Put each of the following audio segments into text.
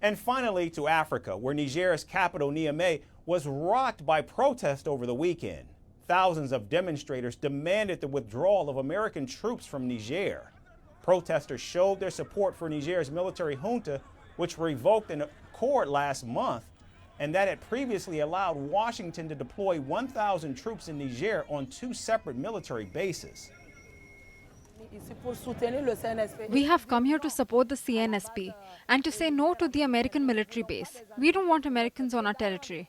And finally to Africa, where Niger's capital Niamey was rocked by protest over the weekend. Thousands of demonstrators demanded the withdrawal of American troops from Niger. Protesters showed their support for Niger's military junta, which revoked an accord last month, and that had previously allowed Washington to deploy 1,000 troops in Niger on 2 separate military bases. We have come here to support the CNSP and to say no to the American military base. We don't want Americans on our territory.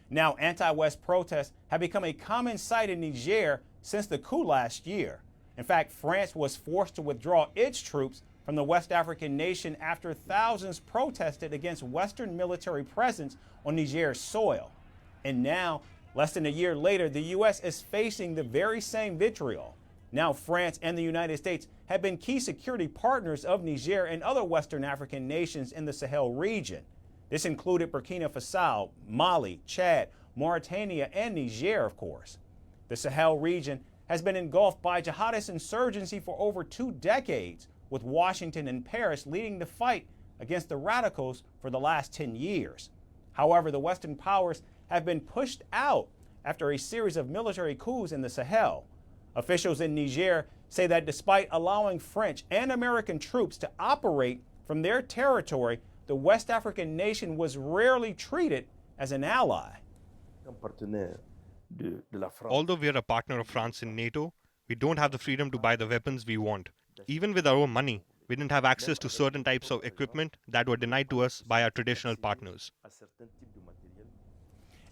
Now, anti-West protests have become a common sight in Niger since the coup last year. In fact, France was forced to withdraw its troops from the West African nation after thousands protested against Western military presence on Niger's soil. And now, less than a year later, the U.S. is facing the very same vitriol. Now, France and the United States have been key security partners of Niger and other Western African nations in the Sahel region. This included Burkina Faso, Mali, Chad, Mauritania, and Niger, of course. The Sahel region has been engulfed by jihadist insurgency for over 2 decades, with Washington and Paris leading the fight against the radicals for the last 10 years. However, the Western powers have been pushed out after a series of military coups in the Sahel. Officials in Niger say that despite allowing French and American troops to operate from their territory, the West African nation was rarely treated as an ally. Although we are a partner of France in NATO, we don't have the freedom to buy the weapons we want. Even with our own money, we didn't have access to certain types of equipment that were denied to us by our traditional partners.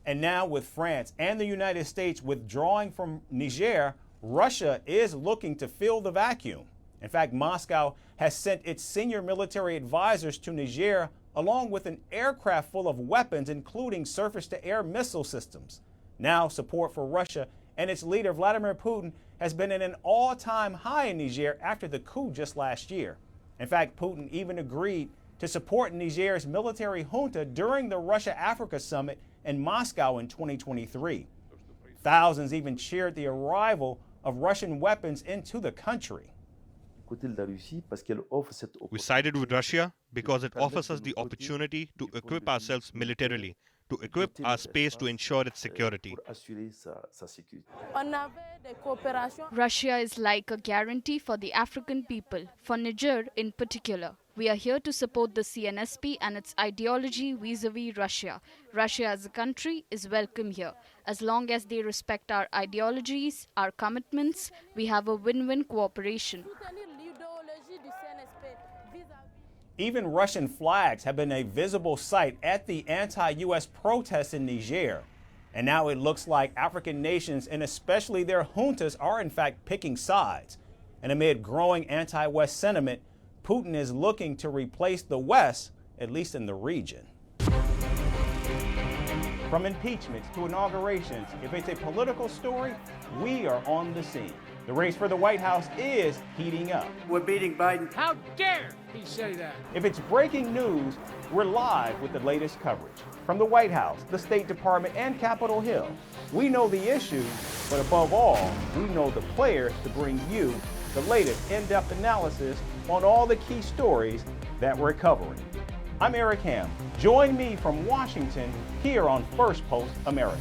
And now, with France and the United States withdrawing from Niger, Russia is looking to fill the vacuum. In fact, Moscow has sent its senior military advisors to Niger along with an aircraft full of weapons, including surface-to-air missile systems. Now, support for Russia and its leader, Vladimir Putin, has been at an all-time high in Niger after the coup just last year. In fact, Putin even agreed to support Niger's military junta during the Russia-Africa summit in Moscow in 2023. Thousands even cheered the arrival of Russian weapons into the country. We sided with Russia because it offers us the opportunity to equip ourselves militarily, to equip our space to ensure its security. Russia is like a guarantee for the African people, for Niger in particular. We are here to support the CNSP and its ideology vis-a-vis Russia. Russia as a country is welcome here. As long as they respect our ideologies, our commitments, we have a win-win cooperation. Even Russian flags have been a visible sight at the anti-U.S. protests in Niger. And now it looks like African nations, and especially their juntas, are in fact picking sides. And amid growing anti-West sentiment, Putin is looking to replace the West, at least in the region. From impeachments to inaugurations, if it's a political story, we are on the scene. The race for the White House is heating up. We're beating Biden. How dare he say that? If it's breaking news, we're live with the latest coverage. From the White House, the State Department, and Capitol Hill, we know the issues, but above all, we know the players to bring you the latest in-depth analysis on all the key stories that we're covering. I'm Eric Ham. Join me from Washington here on First Post America.